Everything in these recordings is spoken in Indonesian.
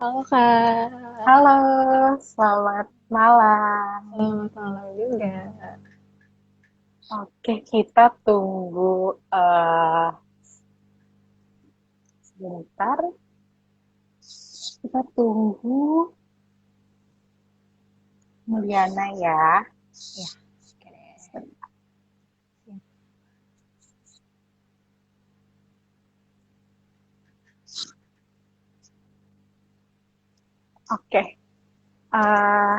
Halo Kak, Halo, selamat malam. selamat malam juga. Oke, kita tunggu sebentar. Kita tunggu Mulyana ya. Ya, oke deh. Oke, eh,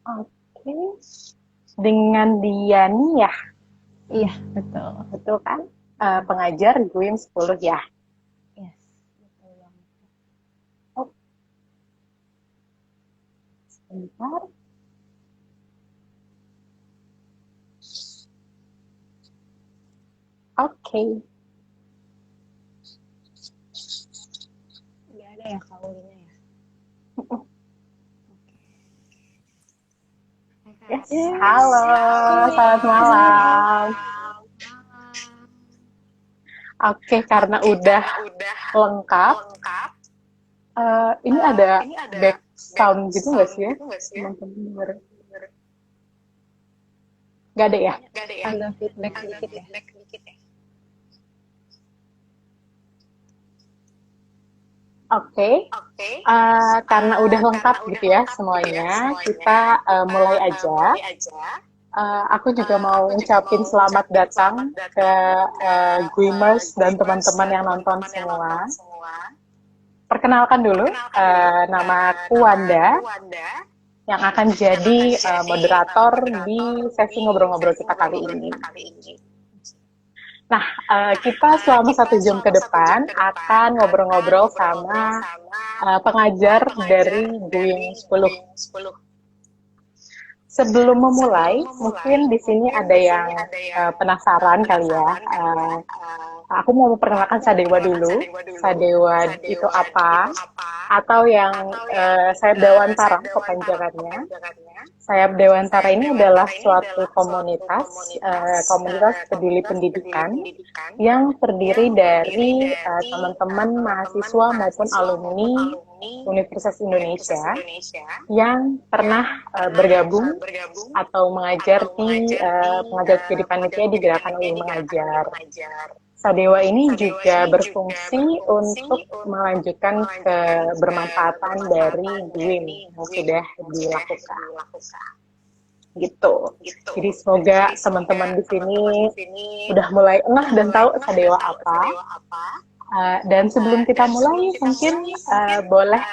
oke. Dengan Diani ya, Iya, betul. betul kan? Pengajar GUIM 10 ya. Yes, betul banget. Oh, sebentar. Oke, Udah ada ya Kak Ulinya ya? Hai Kak, yes. Yes, Halo, selamat malam. malam. Oke, karena udah lengkap, ini ada back sound gitu nggak sih ya? Teman-teman denger. Nggak ada ya? Agak feedback sedikit ya. Oke, karena udah lengkap gitu ya semuanya, kita mulai aja. Aku juga mau ngucapin selamat datang ke Guimers dan teman-teman yang nonton semua. Perkenalkan dulu, nama aku Wanda, yang akan jadi moderator di sesi ngobrol-ngobrol kita kali ini. Nah, kita selama 1 jam ke depan akan ngobrol-ngobrol sama pengajar dari GUIM 10. Sebelum memulai, mungkin di sini ada yang penasaran kali ya. Aku mau memperkenalkan Sadewa dulu. Sadewa itu apa? Atau yang Sayap Dewantara kepanjangannya. Sayap Dewantara ini adalah suatu komunitas peduli pendidikan yang terdiri dari teman-teman mahasiswa maupun alumni Universitas Indonesia yang pernah bergabung atau mengajar mengajar jadi panitia di Gerakan UI Mengajar. Sadewa ini juga berfungsi untuk melanjutkan kebermanfaatan dari GUIM yang sudah dilakukan. Gitu. Jadi semoga teman-teman di sini udah mulai ngeh dan tahu Sadewa apa. Dan sebelum kita mulai, mungkin boleh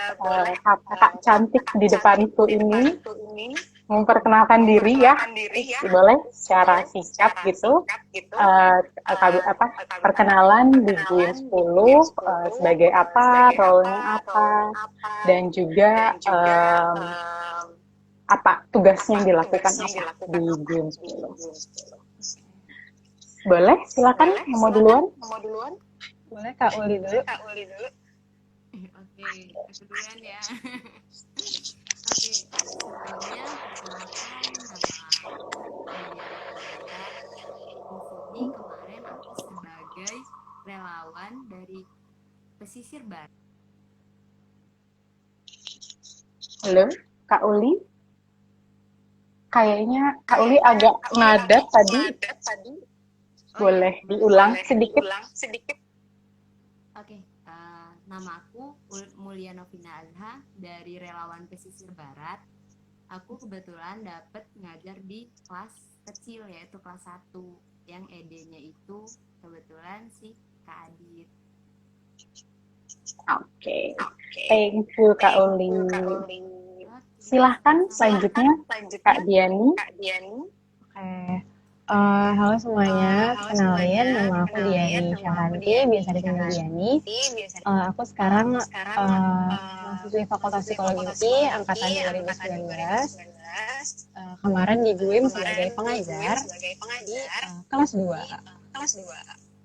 kakak cantik di depanku ini memperkenalkan diri ya, boleh secara singkat gitu, perkenalan di GUIM 10 sebagai apa, role-nya apa, dan juga apa tugasnya yang dilakukan apa di GUIM 10. Boleh, silakan yang mau duluan. Boleh Kak Uli dulu? Oke, aku duluan ya. Oke, sebelumnya perkenalkan nama aku Mulyana Finanda. Di sini kemarin aku sebagai relawan dari pesisir barat. Halo, Kak Uli. Kayaknya Kak Uli agak ngadat tadi. Boleh diulang sedikit? Oke, nama aku Mulyana Finanda dari relawan pesisir barat. Aku kebetulan dapat ngajar di kelas kecil yaitu kelas 1 yang ED-nya itu kebetulan si Kak Adit. Oke, thank you Kak Uli. Silahkan selanjutnya Kak Diani. Oke. Halo semuanya, kenalin nama aku Diani Syahranti, biasa dipanggil Diani. Aku sekarang mahasiswi Fakultas Psikologi UI angkatan 2019. Kemarin di GUIM sebagai pengajar di kelas 2.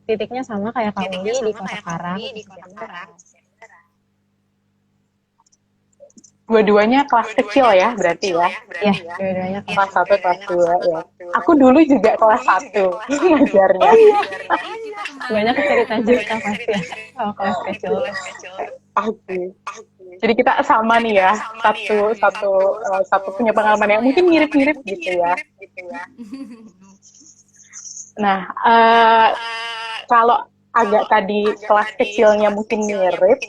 Titiknya sama kayak Kak Uli di Kota Karang, pesisir barat. dua-duanya kelas kecil ya, berarti ya. Ya, dua-duanya Kelas kelas. 1, kelas 2 ya. Aku dulu juga kelas 1 ngajarnya. Oh iya, Kita kembali banyak cerita-cerita pasti ya kalau kelas kecil. Pasti. Jadi kita sama nih ya, satu satu satu punya pengalaman yang mungkin mirip-mirip gitu ya. Nah, kalau agak tadi kelas kecilnya mungkin mirip,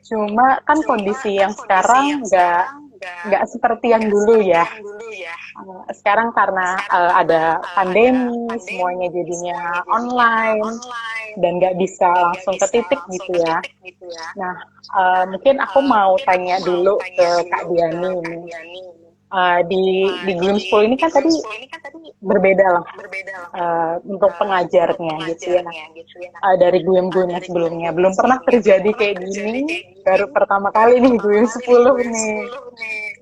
cuma kan kondisi yang sekarang nggak seperti yang dulu ya. Sekarang karena ada pandemi, semuanya jadinya online dan nggak bisa langsung ke titik gitu ya. Nah, mungkin aku mau tanya dulu ke Kak Diani ini. Di Gloom School ini kan tadi berbeda lah untuk pengajarnya gitu ya. Dari Gloom-Gloom yang sebelumnya. Belum pernah terjadi kayak gini, baru pertama kali nih Gloom 10 nih.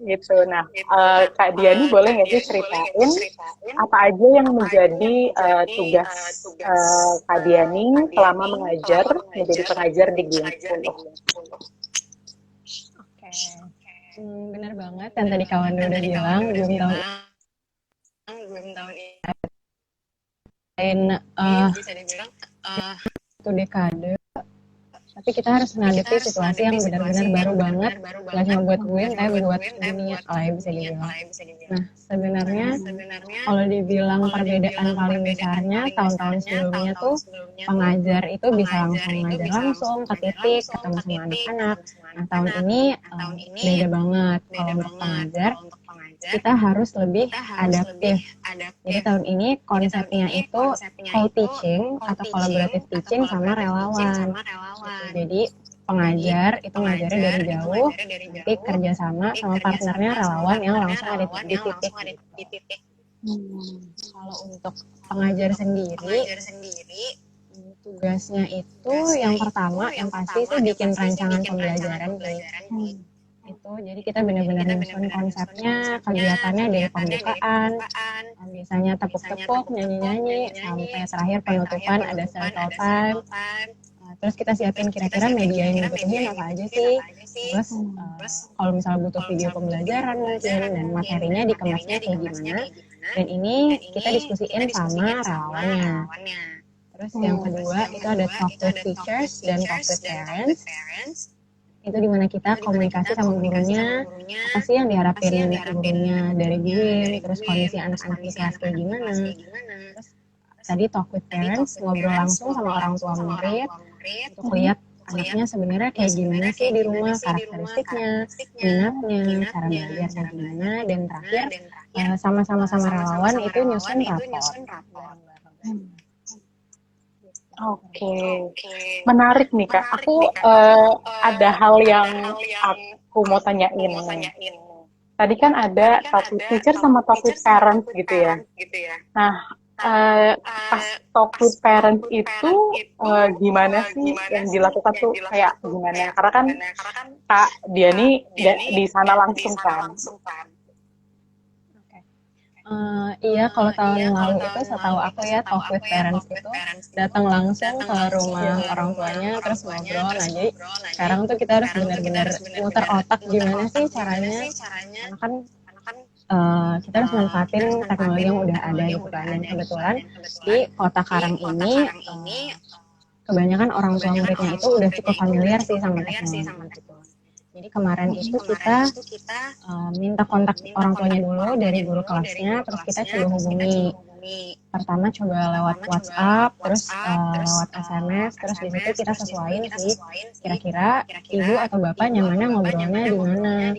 Gitu. Nah, Kak Diani boleh nggak sih ceritain apa aja yang menjadi tugas Kak Diani selama menjadi pengajar di Gloom 10? Oke. Benar banget yang tadi kawan udah bilang, belum tahun ini bisa dibilang satu dekade, tapi kita harus menghadapi situasi yang benar-benar baru banget, nggak cuma buat gue, tapi buat dunia lah ya bisa dibilang. Nah, sebenarnya kalau dibilang perbedaan paling besarnya tahun-tahun sebelumnya tuh pengajar itu bisa langsung mengajar langsung ke titik, ketemu sama anak-anak. Nah, tahun ini beda banget. Kalau untuk pengajar, kita harus lebih adaptif. Jadi tahun ini konsepnya itu co-teaching atau collaborative teaching sama relawan. Jadi pengajar itu ngajarnya dari jauh, nanti kerjasama sama partnernya relawan yang langsung ada di titik. Kalau untuk pengajar sendiri, tugasnya itu yang pertama yang pasti itu bikin rancangan pembelajaran itu. Jadi kita benar-benar nyusun konsepnya, kegiatannya dari pembukaan, biasanya tepuk-tepuk, nyanyi-nyanyi, sampai terakhir penutupan ada circle time. Terus kita siapin kira-kira media yang dibutuhin apa aja sih. Terus kalau misalnya butuh video pembelajaran mungkin dan materinya dikemasnya kayak gimana. Dan ini kita diskusiin sama relawannya. Terus yang kedua itu ada talk with teachers dan talk with parents. Itu dimana kita komunikasi sama gurunya, apa sih yang diharapin gurunya dari gue, terus kondisi anak-anak di kelas kayak gimana. Terus tadi talk with parents, ngobrol langsung sama orang tua murid untuk lihat anaknya sebenarnya kayak gimana sih di rumah, karakteristiknya, minatnya, cara belajarnya gimana, dan terakhir sama-sama relawan itu nyusun rapor. Oke, menarik nih Kak. Aku ada hal yang aku mau tanyain. Tadi kan ada talk with teacher sama talk with parents gitu ya. Nah, pas talk with parents itu gimana sih yang dilakukan tuh kayak gimana? Karena kan Kak Diani di sana langsung kan. Iya, kalau tahun lalu itu setahu aku ya talk with parents itu datang langsung ke rumah orang tuanya terus ngobrol. Nah, jadi sekarang tuh kita harus benar-benar muter otak gimana sih caranya. Karena kan kita harus manfaatin teknologi yang udah ada gitu kan. Dan kebetulan di Kota Karang ini kebanyakan orang tua muridnya itu udah cukup familiar sih sama teknologi gitu. Jadi kemarin itu kita minta kontak orang tuanya dulu dari guru kelasnya, terus kita coba hubungi. Pertama coba lewat WhatsApp, terus lewat SMS, terus di situ kita sesuaiin sih kira-kira ibu atau bapak nyamannya ngobrolnya di mana.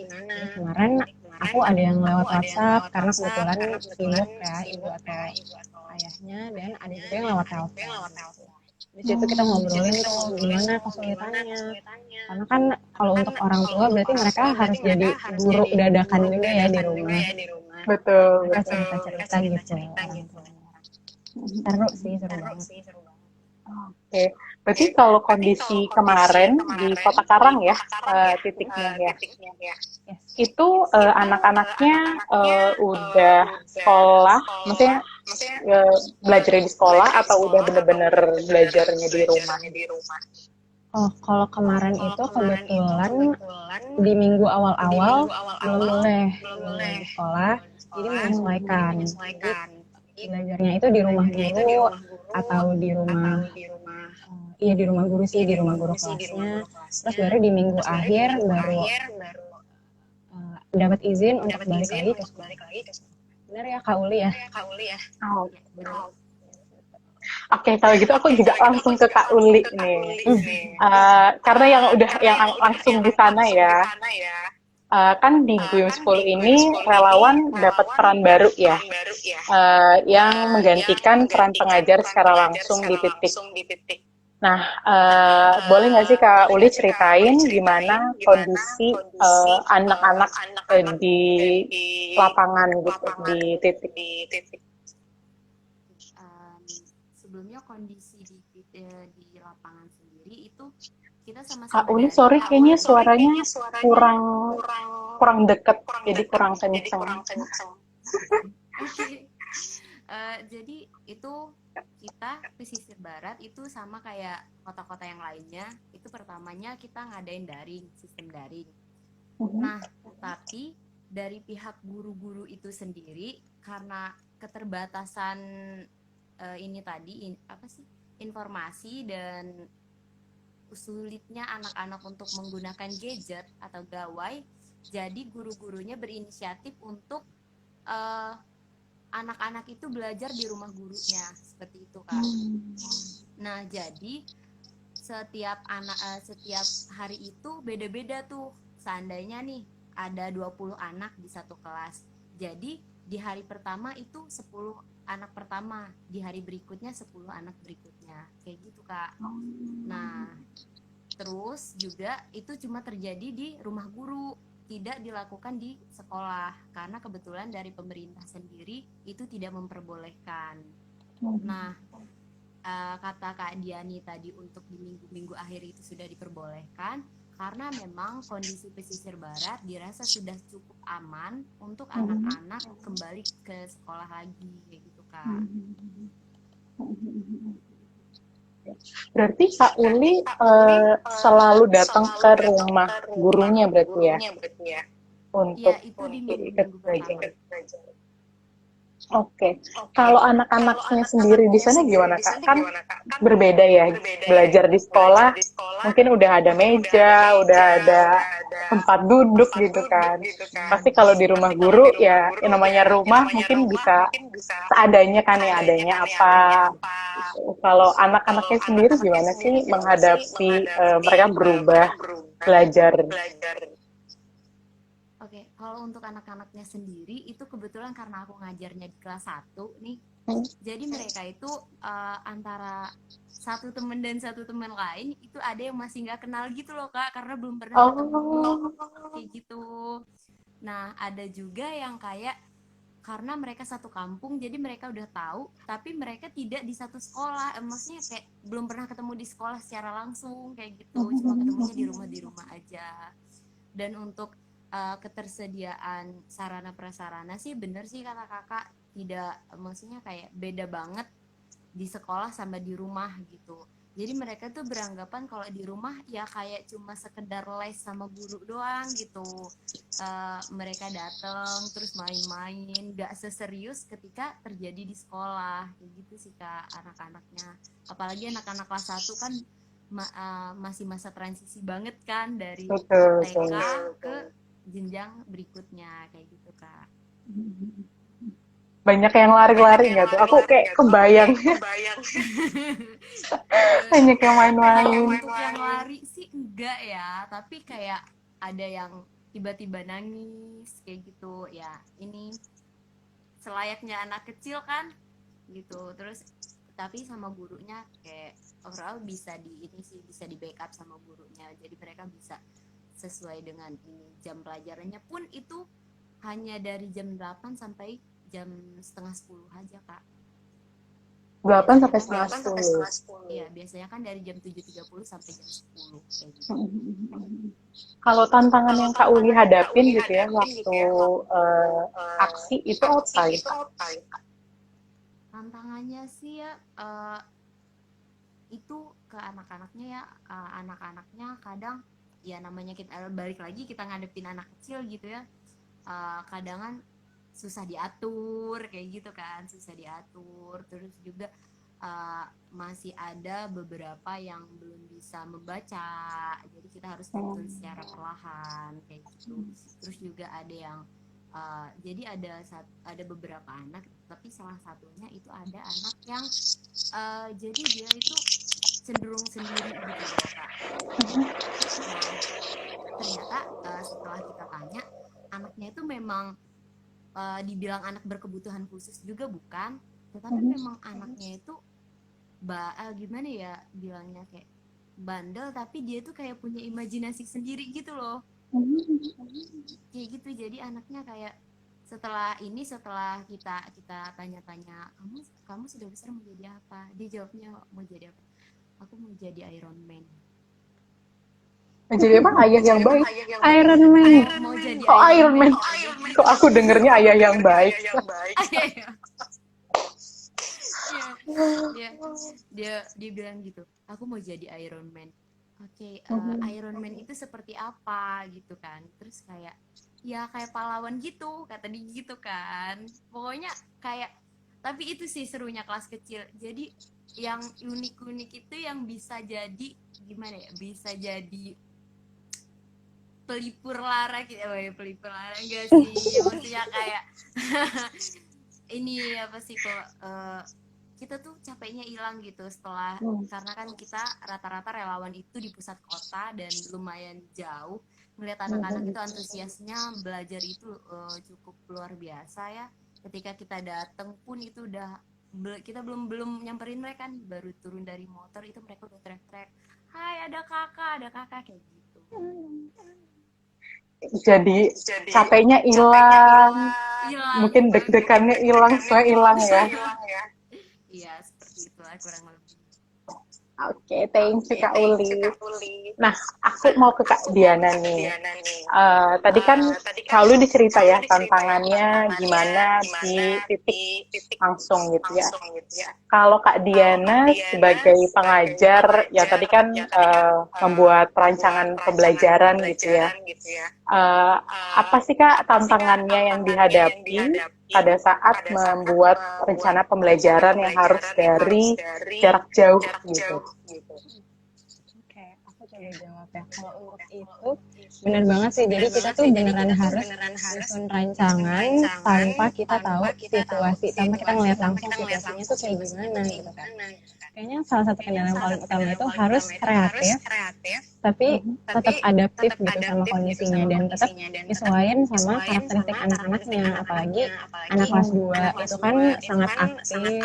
Kemarin aku ada yang lewat WhatsApp karena kebetulan sibuk ya ibu atau ayahnya, dan ada juga yang lewat telepon. Di situ kita ngobrolin tuh gimana kesulitannya. Karena kan kalau untuk orang tua berarti mereka harus jadi guru dadakan juga ya di rumah. Betul. Mereka cerita-cerita gitu orang tua. Seru sih, seru banget. Oke, berarti kalau kondisi kemarin di Kota Karang ya, titiknya ya, itu anak-anaknya udah sekolah, maksudnya belajar di sekolah atau udah bener-bener belajarnya di rumah? Oh, kalau kemarin itu kebetulan di minggu awal-awal belum boleh di sekolah, jadi menyesuaikan. Jadi belajarnya itu di rumah guru atau di rumah, iya di rumah guru sih, di rumah guru kelasnya. Terus baru di minggu akhir baru dapat izin untuk balik lagi ke sekolah. Benar ya Kak Uli ya? Oh, Ya, benar. Oke, kalau gitu aku juga langsung ke Kak Uli nih. Karena yang langsung di sana ya, kan di Buyung 10 ini relawan dapat peran baru ya, yang menggantikan peran pengajar secara langsung di titik. Nah, boleh nggak sih Kak Uli ceritain gimana kondisi anak-anak di lapangan gitu, di titik? Um, Sebelumnya kondisi di lapangan sendiri itu kita Kak sama-sama Uli, daring. sorry, kayaknya suaranya kurang kurang deket, jadi kurang kenceng. Oke. Jadi itu kita pesisir barat itu sama kayak kota-kota yang lainnya. Itu pertamanya kita ngadain daring, sistem daring. Nah, tapi dari pihak guru-guru itu sendiri karena keterbatasan ini tadi apa sih informasi dan sulitnya anak-anak untuk menggunakan gadget atau gawai, jadi guru-gurunya berinisiatif untuk eh, anak-anak itu belajar di rumah gurunya seperti itu Kak. Nah jadi setiap hari itu beda-beda tuh. Seandainya nih ada 20 anak di satu kelas. Jadi di hari pertama itu 10 anak pertama, di hari berikutnya 10 anak berikutnya. Kayak gitu Kak. Nah, terus juga itu cuma terjadi di rumah guru, tidak dilakukan di sekolah karena kebetulan dari pemerintah sendiri itu tidak memperbolehkan. Nah, kata Kak Diani tadi untuk di minggu-minggu akhir itu sudah diperbolehkan karena memang kondisi pesisir barat dirasa sudah cukup aman untuk anak-anak kembali ke sekolah lagi kayak gitu Kak. Berarti Kak Uli selalu datang ke rumah gurunya berarti ya? Ya Untuk itu di ikut minggu-minggu pertama. belajar. Oke, kalau anak-anaknya sendiri di sana gimana Kak? Kan berbeda ya, belajar di sekolah, mungkin udah ada meja, udah ada tempat duduk gitu kan. Pasti kalau di rumah guru ya, yang namanya rumah mungkin bisa seadanya kan ya, adanya apa. Gitu. Kalau anak-anaknya sendiri gimana sih menghadapi mereka berubah belajar? Oke, kalau untuk anak-anaknya sendiri itu kebetulan karena aku ngajarnya di kelas 1 nih. Jadi mereka itu antara satu teman dan satu teman lain itu ada yang masih nggak kenal gitu loh Kak, karena belum pernah ketemu kayak gitu. Nah, ada juga yang kayak karena mereka satu kampung jadi mereka udah tahu tapi mereka tidak di satu sekolah, maksudnya kayak belum pernah ketemu di sekolah secara langsung kayak gitu, cuma ketemunya di rumah aja. Dan untuk ketersediaan sarana prasarana sih bener sih kata kakak, tidak, maksudnya kayak beda banget di sekolah sama di rumah gitu. Jadi mereka tuh beranggapan kalau di rumah ya kayak cuma sekedar les sama guru doang gitu. Mereka datang terus main-main, gak seserius ketika terjadi di sekolah kayak gitu sih kak anak-anaknya. Apalagi anak-anak kelas 1 kan masih masa transisi banget kan dari TK ke jenjang berikutnya kayak gitu kak. Banyak yang lari-lari nggak tuh? Aku kayak kebayang. Banyak yang main-main. Untuk yang lari sih enggak ya, tapi kayak ada yang tiba-tiba nangis kayak gitu ya. Ini selayaknya anak kecil kan gitu. Terus tapi sama gurunya kayak overall bisa bisa di backup sama gurunya. Jadi mereka bisa sesuai dengan ini. Jam pelajarannya pun itu hanya dari jam 8 sampai jam setengah 10 aja kak. 8 sampai setengah 10. Iya, biasanya kan dari jam 7.30 sampai jam 10 kayak gitu. Kalau tantangan yang Kak Uli hadapin gitu ya waktu aksi itu apa ya? Tantangannya sih ya itu ke anak-anaknya ya, anak-anaknya kadang ya namanya kita balik lagi kita ngadepin anak kecil gitu ya, kadang kan susah diatur kayak gitu kan, susah diatur. Terus juga masih ada beberapa yang belum bisa membaca, jadi kita harus tulis secara perlahan kayak gitu. Terus juga ada yang jadi ada beberapa anak, tapi salah satunya itu ada anak yang jadi dia itu cenderung sendiri gitu loh Kak. Nah ternyata setelah kita tanya, anaknya itu memang dibilang anak berkebutuhan khusus juga bukan, tetapi memang anaknya itu gimana ya bilangnya, kayak bandel tapi dia tuh kayak punya imajinasi sendiri gitu loh. Kayak gitu, jadi anaknya kayak setelah kita tanya-tanya, kamu sudah besar mau jadi apa, dia jawabnya mau jadi apa, aku mau jadi Iron Man. Jadi emang ayah yang baik. Iron Man. Mau jadi Iron Man. Kok aku dengernya ayah yang baik. dia bilang gitu, aku mau jadi Iron Man. Oke, Iron Man itu seperti apa gitu kan. Terus kayak ya kayak pahlawan gitu kata dia gitu kan, pokoknya kayak, tapi itu sih serunya kelas kecil. Jadi yang unik-unik itu yang bisa jadi gimana ya, bisa jadi pelipur lara gitu. Pelipur lara enggak sih, maksudnya kayak ini apa sih kok, kita tuh capeknya hilang gitu setelah, karena kan kita rata-rata relawan itu di pusat kota dan lumayan jauh. Melihat anak-anak itu antusiasnya belajar itu cukup luar biasa ya. Ketika kita datang pun itu udah kita belum nyamperin mereka kan, baru turun dari motor itu mereka udah teriak-teriak, hai ada kakak kayak gitu. Jadi capeknya hilang, mungkin deg-degannya hilang, semua hilang ya. Iya, seperti itulah kurang lebih. Oke, thank you Kak Uli. Nah, aku mau ke Kak Diana nih. Tadi kan Kak Uli dicerita ya tantangannya gimana di titik langsung gitu ya. Kalau Kak Diana sebagai pengajar, ya tadi kan membuat perancangan pembelajaran gitu ya. Apa sih Kak tantangannya yang dihadapi pada saat membuat rencana pembelajaran yang harus dari jarak jauh gitu? Oke, aku coba jawab ya. Kalau untuk itu benar banget sih. Jadi kita tuh beneran harus susun rancangan tanpa kita tahu situasi, tanpa kita ngeliat langsung situasinya tuh kayak gimana gitu kan. Kayaknya salah satu kendala yang paling utama itu harus kreatif, tapi tetap adaptif gitu sama kondisinya dan tetap nyesuaiin sama karakteristik anak-anaknya. Apalagi anak kelas 2 itu kan sangat aktif.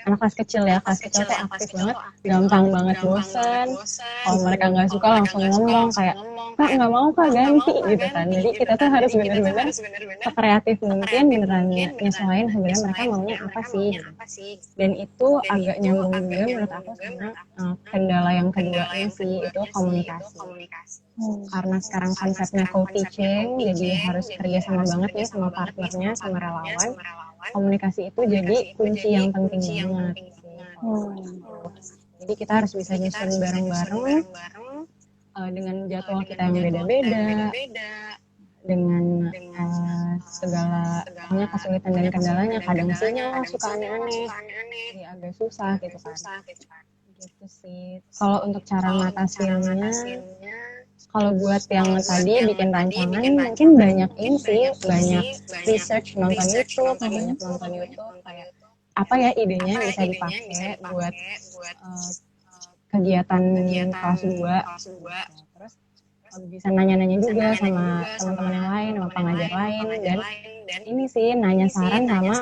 Anak kelas kecil ya, kelas kecil tuh aktif banget, gampang banget bosan. Kalau mereka nggak suka langsung ngomong kayak, Kak nggak mau Kak ganti gitu kan. Jadi kita tuh harus benar-benar sekreatif mungkin, beneran nyesuaiin sebenarnya mereka maunya apa sih. Dan itu agak nyambung juga menurut aku sama kendala yang keduanya sih, itu komunikasi. Karena sekarang konsepnya co-teaching, jadi harus kerja sama banget nih sama partnernya, sama relawan. Komunikasi itu jadi kunci yang penting banget. Jadi kita harus bisa nyusun bareng-bareng dengan jadwal kita yang beda-beda, dengan segala pokoknya kesulitan dan kendalanya. Kadang sinyal suka aneh-aneh, jadi agak susah gitu kan. Gitu sih. Kalau untuk cara ngatasinnya, kalau buat yang tadi bikin rancangan mungkin banyak ini sih, banyak research, nonton YouTube, banyak nonton YouTube kayak apa ya idenya bisa dipakai buat kegiatan kelas 2. Terus bisa nanya-nanya juga sama teman-teman yang lain, sama pengajar lain, dan ini sih nanya saran sama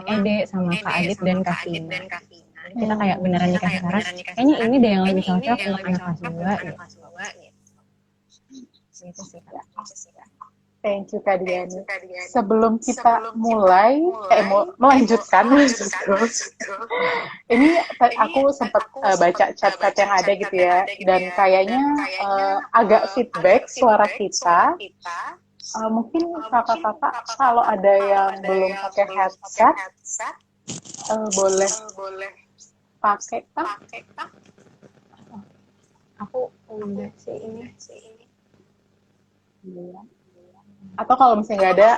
Ede, sama Kak Adit dan Kak Vina. Kita kayak beneran dikasih saran, kayaknya ini deh yang lebih cocok untuk anak kelas 2 gitu. Gitu sih Kak. Thank you Kak Diana. Sebelum kita mulai melanjutkan ini aku sempat baca chat-chat yang ada gitu ya, dan kayaknya agak feedback suara kita. Mungkin kakak-kakak kalau ada yang belum pakai headset, boleh pakai kah? Aku udah sih ini. Atau kalau misalnya nggak ada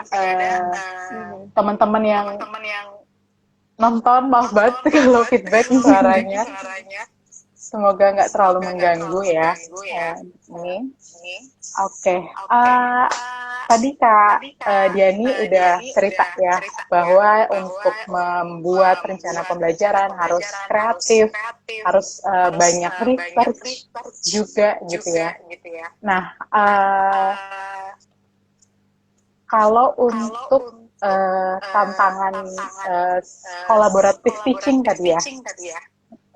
teman-teman yang nonton, maaf banget kalau feedback suaranya. Semoga nggak terlalu mengganggu ya. Ini. Oke. Tadi Kak Diani udah cerita ya bahwa untuk membuat rencana pembelajaran harus kreatif, harus banyak research juga gitu ya. Nah, kalau untuk tantangan kolaboratif teaching tadi ya,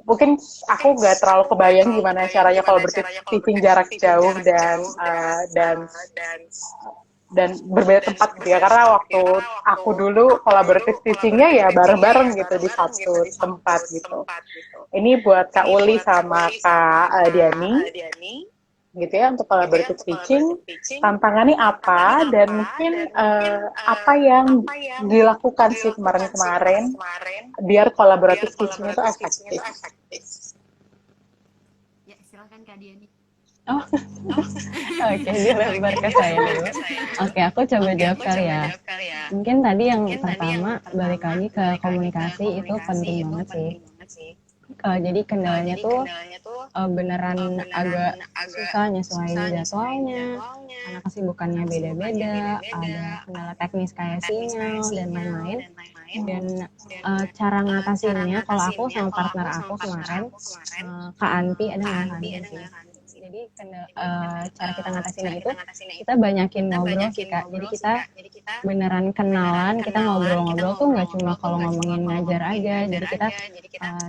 mungkin aku nggak terlalu kebayang gimana caranya kalau teaching jarak jauh dan berbeda tempat gitu ya, karena waktu aku dulu kolaboratif teachingnya ya bareng-bareng gitu di satu tempat gitu. Ini buat Kak Uli sama Kak Diani gitu ya, untuk collaborative teaching tantangannya apa dan mungkin apa yang dilakukan sih kemarin-kemarin biar collaborative teaching itu efektif. Ya, silakan Kak Diani. Oh, oke, dilempar ke saya dulu. Oke, aku coba jawab kali ya. Mungkin tadi yang pertama balik lagi ke komunikasi itu penting banget sih. Jadi kendalanya tuh beneran agak susah nyesuaiin jadwalnya, karena kesibukannya beda-beda, ada kendala teknis kayak sinyal dan lain-lain. Dan cara ngatasinnya, kalau aku sama partner aku kemarin, Kak Anti, ada nggak Kak Anti sih? Jadi cara kita ngatasinnya itu kita banyakin ngobrol sih Kak. Jadi kita beneran kenalan, kita ngobrol-ngobrol tuh nggak cuma kalau ngomongin ngajar aja. Jadi kita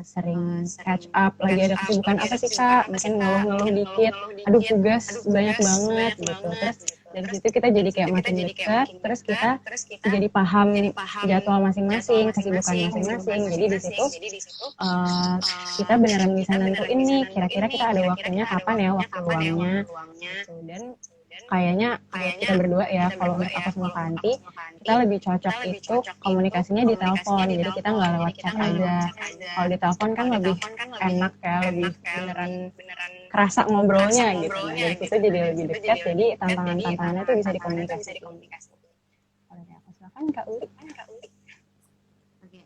sering catch up, lagi ada kesibukan apa sih Kak? Mungkin ngeluh-ngeluh dikit, aduh tugas banyak banget gitu. Terus dari situ kita jadi kayak makin dekat, terus kita jadi paham jadwal masing-masing, kesibukan masing-masing. Jadi di situ kita beneran bisa nentuin nih, kira-kira kita ada waktunya kapan ya, waktu luangnya. Gitu. Dan kayaknya kita berdua ya, kalau untuk aku sama Kanti, kita lebih cocok itu komunikasinya di telepon. Jadi kita nggak lewat chat aja. Kalau di telepon kan lebih enak ya, lebih beneran kerasa ngobrolnya gitu. Nah, dari situ jadi lebih dekat, jadi tantangan-tantangannya tuh bisa dikomunikasikan. Kalau dari aku silakan Kak Uli. Oke,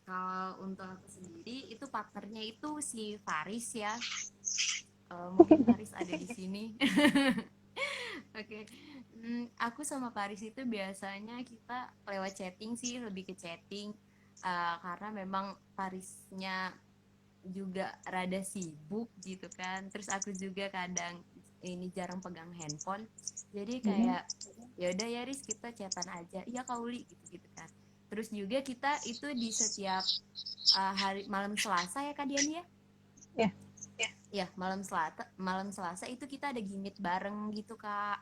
kalau untuk aku sendiri itu partnernya itu si Faris ya. Mungkin Faris ada di sini. Oke, aku sama Paris itu biasanya kita lewat chatting sih, lebih ke chatting karena memang Parisnya juga rada sibuk gitu kan. Terus aku juga kadang ini jarang pegang handphone, jadi kayak ya udah ya Riz, kita chatan aja, iya Kauli gitu kan. Terus juga kita itu di setiap hari malam Selasa ya Kak Diani ya? Iya. Ya, malam Selasa itu kita ada gimit bareng gitu Kak.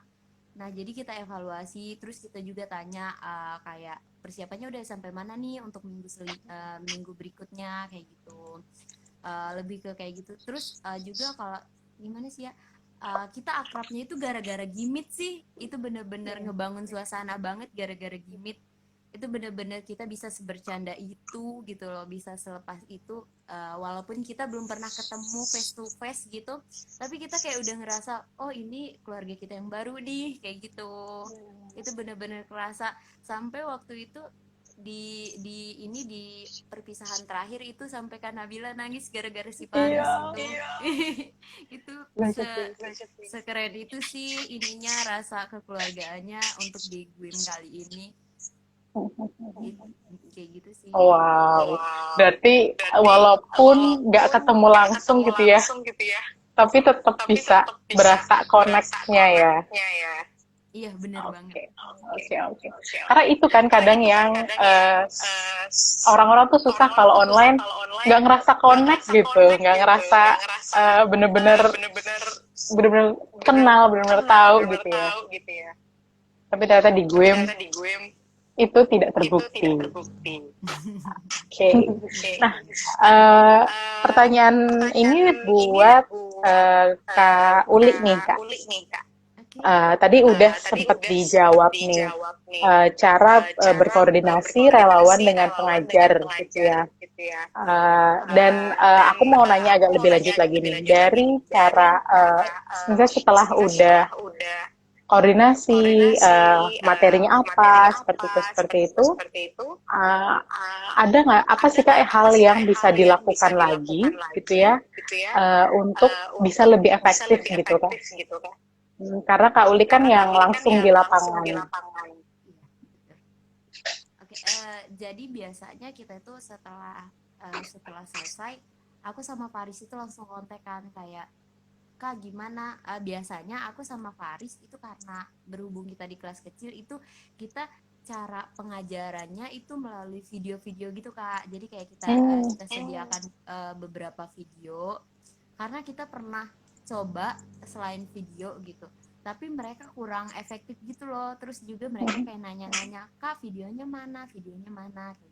Nah jadi kita evaluasi, terus kita juga tanya kayak persiapannya udah sampai mana nih untuk minggu berikutnya kayak gitu. Lebih ke kayak gitu. Terus juga kalau gimana sih ya, kita akrabnya itu gara-gara gimit sih. Itu bener-bener ngebangun suasana banget gara-gara gimit. Itu benar-benar kita bisa sebercanda itu gitu loh, bisa selepas itu walaupun kita belum pernah ketemu face to face gitu, tapi kita kayak udah ngerasa oh ini keluarga kita yang baru nih kayak gitu. Itu benar-benar kerasa sampai waktu itu di perpisahan terakhir itu sampai Kak Nabila nangis gara-gara si Paris itu sekeren itu sih ininya, rasa kekeluargaannya untuk di GWIM kali ini. Kayak gitu sih. Wow. Berarti walaupun nggak ketemu langsung gitu ya, tapi tetap bisa berasa connect-nya ya. Iya benar banget. Oke. Karena itu kan kadang yang orang-orang tuh susah kalau online nggak ngerasa connect gitu, nggak ngerasa bener-bener kenal, bener-bener tahu gitu ya. Tapi ternyata di GWIM itu tidak terbukti. Oke. Nah, pertanyaan ini buat Kak Uli nih, Kak. Tadi udah sempat dijawab nih, cara berkoordinasi relawan dengan pengajar gitu ya. Dan aku mau nanya agak lebih lanjut lagi nih, dari cara misalnya setelah udah koordinasi, materinya apa, seperti itu, ada nggak apa sih Kak hal yang bisa dilakukan lagi gitu ya, untuk bisa lebih efektif gitu Kak? Karena Kak Uli kan yang langsung di lapangan. Oke, jadi biasanya kita itu setelah selesai, aku sama Faris itu langsung kontekan kayak, Kak gimana? Biasanya aku sama Faris itu karena berhubung kita di kelas kecil itu kita cara pengajarannya itu melalui video-video gitu Kak. Jadi kayak kita sediakan beberapa video karena kita pernah coba selain video gitu. Tapi mereka kurang efektif gitu loh. Terus juga mereka kayak nanya-nanya, Kak videonya mana kayak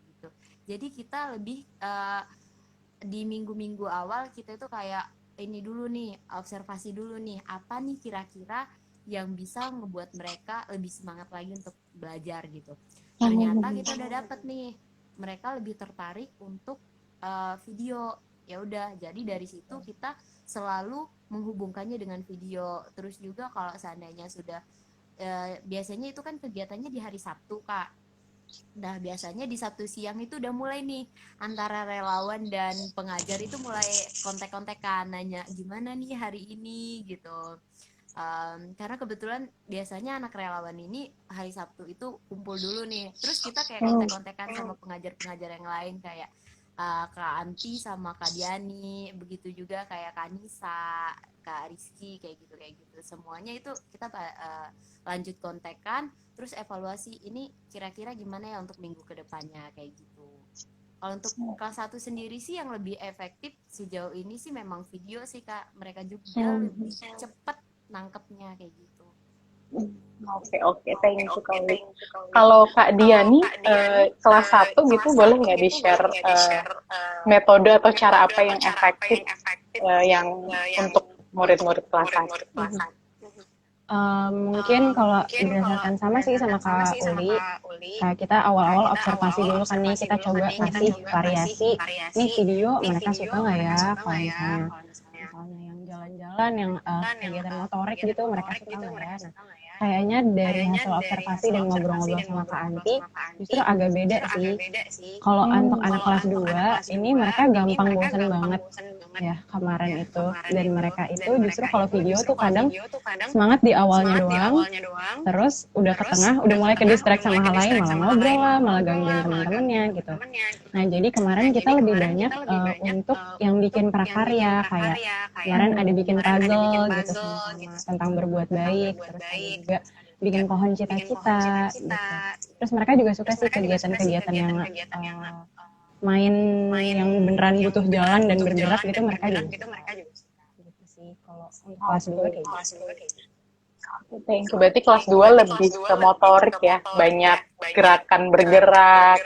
gitu. Jadi kita lebih di minggu-minggu awal kita itu kayak ini dulu nih, observasi dulu nih, apa nih kira-kira yang bisa ngebuat mereka lebih semangat lagi untuk belajar gitu. Ternyata kita udah dapet nih, mereka lebih tertarik untuk video. Ya udah, jadi dari situ kita selalu menghubungkannya dengan video. Terus juga kalau seandainya sudah biasanya itu kan kegiatannya di hari Sabtu Kak. Nah biasanya di Sabtu siang itu udah mulai nih antara relawan dan pengajar itu mulai kontek-kontekan nanya gimana nih hari ini gitu. Karena kebetulan biasanya anak relawan ini hari Sabtu itu kumpul dulu nih, terus kita kayak kontek-kontekan sama pengajar-pengajar yang lain kayak Kak Anti sama Kak Diani, begitu juga kayak Kak Nisa, Kak Rizky, kayak gitu semuanya itu kita lanjut kontekan, terus evaluasi ini kira-kira gimana ya untuk minggu kedepannya kayak gitu. Kalau untuk kelas 1 sendiri sih yang lebih efektif sejauh ini sih memang video sih Kak, mereka juga lebih cepat nangkepnya kayak gitu. Oke, thank you Kak Uli. Kalau Kak Diani, kelas 1 gitu boleh nggak di-share metode atau cara apa yang efektif yang untuk murid-murid kelas 1? Mungkin kalau berdasarkan sama sih sama Kak Uli, kayak kita awal-awal observasi dulu kan nih, kita coba kasih variasi, nih video mereka suka nggak ya, kalau misalnya yang jalan-jalan, yang kegiatan motorik gitu, mereka suka nggak ya. Nah, kayaknya dari hasil observasi dan ngobrol-ngobrol sama Kak Anti, justru agak beda sih. Kalau untuk anak kelas 2, ini mereka gampang bosan banget ya kemarin itu. Dan mereka itu justru kalau video tuh kadang semangat di awalnya doang, terus udah ke tengah, udah mulai ke distract sama hal lain, malah ngobrol lah, malah gangguin teman-temannya gitu. Nah, jadi kemarin kita lebih banyak untuk yang bikin prakarya, kayak kemarin ada bikin puzzle gitu sama tentang berbuat baik, terus ada juga bikin pohon cita-cita gitu. Terus mereka juga suka sih kegiatan-kegiatan yang main yang beneran butuh jalan dan bergerak gitu, mereka juga gitu sih kalau untuk kelas 2 kayak gitu. Thank you. Berarti kelas 2 lebih ke motorik ya, banyak gerakan bergerak,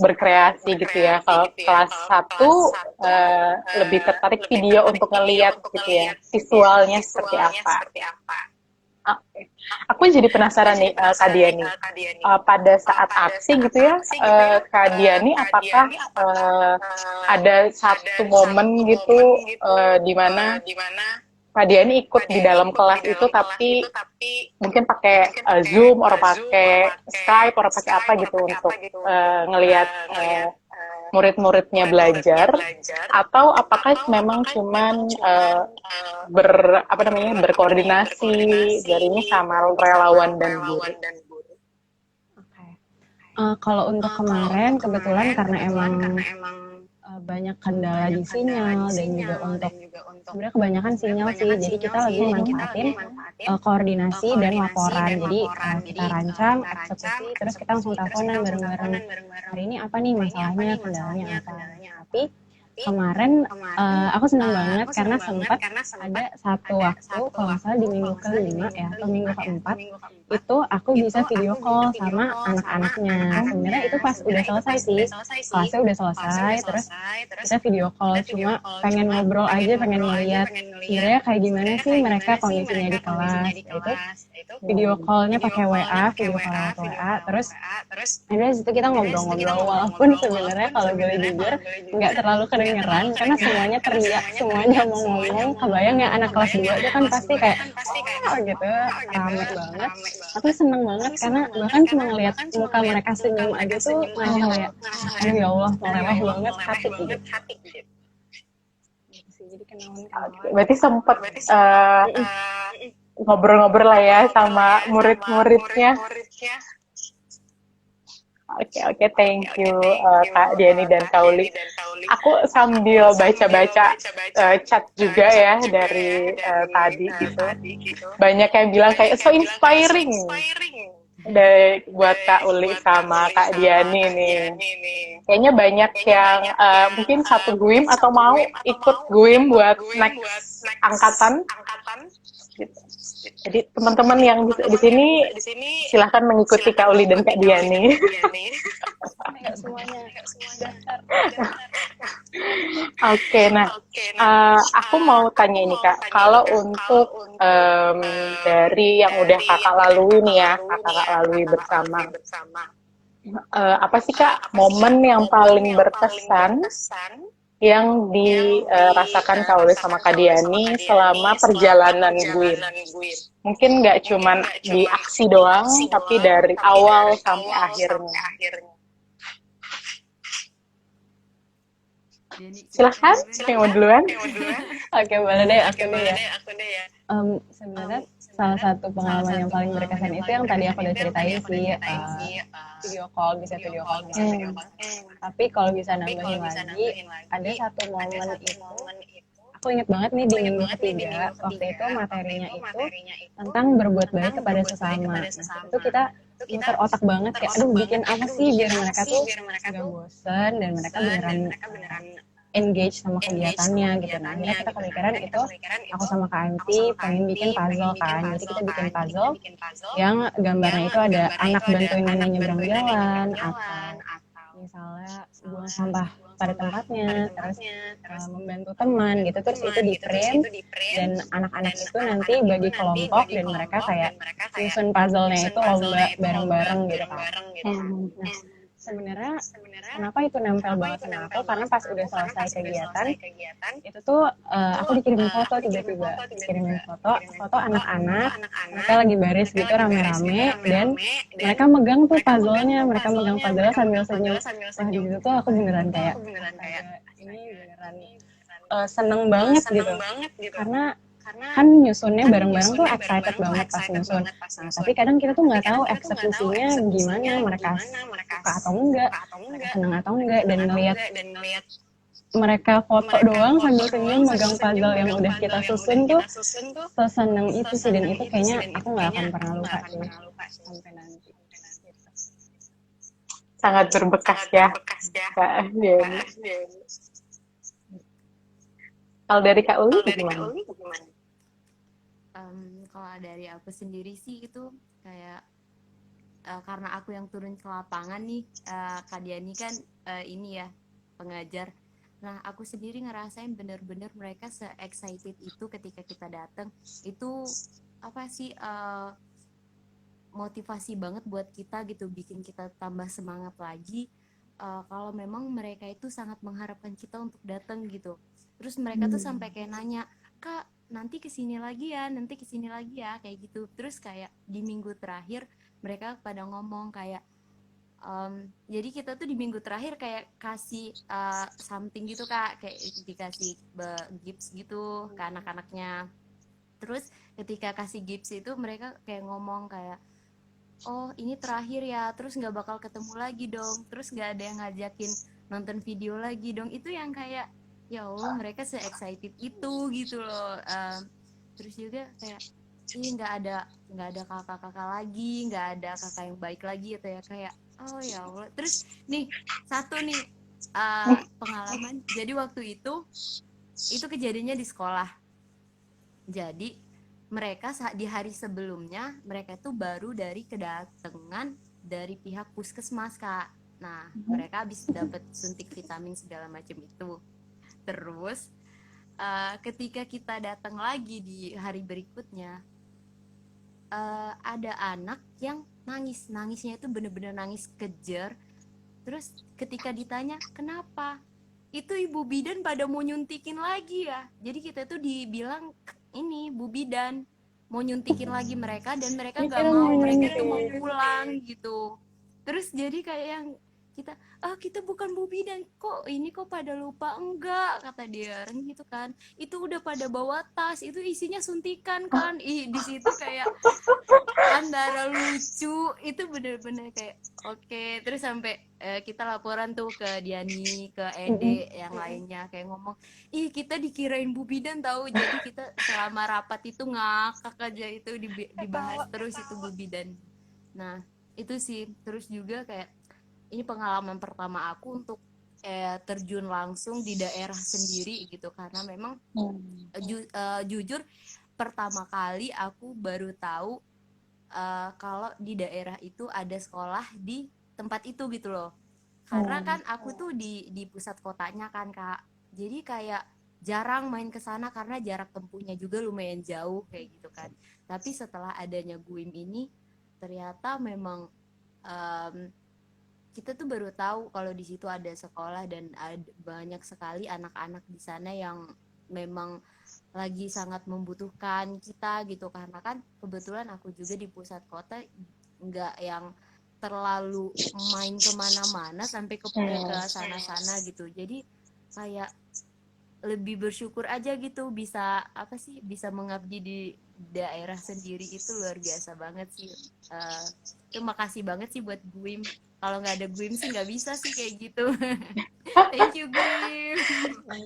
berkreasi gitu ya. Kalau kelas 1 lebih tertarik video untuk ngeliat gitu ya, visualnya seperti apa. Okay. Aku jadi penasaran nih Kak Diani, pada saat aksi gitu ya, Kak Diani apakah ada satu momen gitu di mana Kak Diani ikut di dalam kelas itu tapi mungkin pakai Zoom atau pakai Skype atau pakai apa gitu untuk ngelihat murid-muridnya belajar, atau apakah memang cuman berkoordinasi dari ini sama relawan dan guru? Kalau untuk kemarin kebetulan karena emang banyak kendala di sinyal dan juga untuk sebenarnya kebanyakan sinyal sih, jadi kita lagi manfaatin koordinasi dan laporan. Jadi kita rancang, eksekusi, terus kita langsung teleponan bareng-bareng. Hari ini apa nih masalahnya, kendalanya apa. Tapi kemarin aku senang banget karena sempat ada satu waktu, kalau nggak salah di minggu kelima ya atau minggu keempat, itu aku bisa video call sama anak-anaknya. Sebenarnya itu pas udah selesai sih, kelasnya udah selesai, terus kita video call, cuma pengen ngobrol aja, pengen ngeliat sebenarnya kayak gimana sih mereka kondisinya di kelas. Itu video callnya pakai WA, video call lewat WA, terus akhirnya situ kita ngobrol-ngobrol, walaupun sebenarnya kalau boleh jujur nggak terlalu kedengeran karena semuanya teriak, semuanya mau ngomong. Kebayang ya anak kelas 2 itu kan pasti kayak oh gitu, rame banget. Tapi seneng banget karena bahkan cuma ngeliat muka mereka senyum aja tuh masih kayak aduh ya Allah, meleleh banget hati gitu. Jadi kenalan-kenalan. Berarti sempat ngobrol-ngobrol lah ya sama murid-muridnya. Oke, thank you Kak Diani dan Kak Uli. Aku sambil baca-baca chat juga ya dari tadi gitu. Banyak yang bilang kayak so inspiring buat Kak Uli sama Kak Diani nih. Kayaknya banyak yang mungkin satu GUIM atau mau ikut GUIM buat next angkatan. Gitu. Jadi teman-teman yang di sini silahkan mengikuti Kak Uli dan Kak Diani. Oke, nah aku mau tanya ini Kak, kalau untuk dari yang udah kakak lalui nih ya, kakak lalui bersama, apa sih Kak momen yang paling berkesan yang dirasakan Kak Uli sama Kak Diani selama perjalanan GUIM? Mungkin nggak cuma di aksi doang, tapi dari awal sampai akhirnya. Silahkan, yang mau duluan. Oke, boleh deh aku deh ya. Sebenarnya salah satu pengalaman yang paling berkesan itu yang tadi aku udah ceritain sih, video call, bisa video call sama teman. Tapi kalau bisa nambahin lagi, ada satu momen itu aku inget banget nih di minggu ketiga, waktu itu materinya itu tentang berbuat baik kepada sesama. Itu kita muter otak banget kayak aduh bikin apa sih biar mereka tuh gak bosen dan mereka beneran engage sama kegiatannya gitu. Nah akhirnya kita kepikiran itu, aku sama Kak Anti pengen bikin puzzle kan. Jadi kita bikin puzzle yang gambarnya itu ada anak bantuin nenek nyebrang jalan, atau misalnya buang sampah pada tempatnya, terus membantu teman gitu. Terus itu di print dan anak-anak itu nanti bagi kelompok dan mereka kayak nyusun puzzle-nya itu lomba bareng-bareng gitu kan. Nah sebenarnya kenapa itu nempel banget sama aku, karena pas udah selesai kegiatan itu tuh aku dikirimin foto, tiba-tiba dikirimin foto anak-anak, mereka lagi baris gitu rame-rame dan mereka megang tuh puzzle-nya, mereka megang puzzle sambil senyum. Wah di situ tuh aku beneran kayak ini beneran seneng banget gitu, karena kan nyusunnya bareng-bareng tuh excited banget pas nyusun. Nah, tapi kadang kita tuh nggak tahu eksekusinya gimana, mereka suka atau enggak, mereka senang atau enggak, dan ngelihat mereka foto doang sambil senyum megang puzzle yang udah kita susun tuh seseneng itu sih, dan itu kayaknya aku nggak akan pernah lupa sih sampai nanti. Sangat berbekas ya Kak Diani. Kalau dari Kak Uli gimana? Kalau dari aku sendiri sih itu kayak karena aku yang turun ke lapangan nih, Kak Diani kan ini ya pengajar. Nah aku sendiri ngerasain bener-bener mereka se-excited itu ketika kita datang. Itu apa sih motivasi banget buat kita gitu, bikin kita tambah semangat lagi. Kalau memang mereka itu sangat mengharapkan kita untuk datang gitu. Terus mereka tuh sampai kayak nanya, Kak nanti kesini lagi ya, kayak gitu. Terus kayak di minggu terakhir mereka pada ngomong kayak jadi kita tuh di minggu terakhir kayak kasih something gitu Kak, kayak dikasih gips gitu ke anak-anaknya. Terus ketika kasih gips itu mereka kayak ngomong kayak oh ini terakhir ya, terus nggak bakal ketemu lagi dong, terus nggak ada yang ngajakin nonton video lagi dong. Itu yang kayak ya Allah mereka se-excited itu gitu loh. Terus juga kayak nggak ada kakak-kakak lagi, nggak ada kakak yang baik lagi gitu ya, kayak oh ya Allah. Terus nih satu nih pengalaman. Jadi waktu itu kejadiannya di sekolah. Jadi mereka di hari sebelumnya mereka tuh baru dari kedatangan dari pihak puskesmas, Kak. Nah, mereka habis dapat suntik vitamin segala macam itu. Terus ketika kita datang lagi di hari berikutnya, ada anak yang nangisnya itu bener-bener nangis kejer. Terus ketika ditanya kenapa, itu ibu bidan pada mau nyuntikin lagi ya. Jadi kita tuh dibilang ini Bu bidan mau nyuntikin lagi mereka, dan mereka nggak mau, mereka tuh mau pulang gitu. Terus jadi kayak yang kita bukan Bu bidan kok, ini kok pada lupa, enggak, kata dia gitu kan, itu udah pada bawa tas, itu isinya suntikan kan. Di situ kayak antara lucu, itu bener-bener kayak oke. Terus sampai kita laporan tuh ke Diani, ke Ede, yang lainnya, kayak ngomong, kita dikirain Bu bidan tahu. Jadi kita selama rapat itu ngakak aja, itu dibahas terus itu Bu bidan. Nah itu sih. Terus juga kayak ini pengalaman pertama aku untuk terjun langsung di daerah sendiri gitu, karena memang jujur pertama kali aku baru tahu kalau di daerah itu ada sekolah di tempat itu gitu loh. Karena kan aku tuh di pusat kotanya kan, Kak. Jadi kayak jarang main ke sana karena jarak tempuhnya juga lumayan jauh kayak gitu kan. Tapi setelah adanya GUIM ini, ternyata memang kita tuh baru tahu kalau di situ ada sekolah, dan banyak sekali anak-anak di sana yang memang lagi sangat membutuhkan kita gitu. Karena kan kebetulan aku juga di pusat kota nggak yang terlalu main kemana-mana sampai ke sana-sana gitu. Jadi kayak lebih bersyukur aja gitu, bisa bisa mengabdi di daerah sendiri. Itu luar biasa banget sih. Terima kasih banget sih buat GUIM. Kalau nggak ada GUIM sih nggak bisa sih kayak gitu. Thank you GUIM.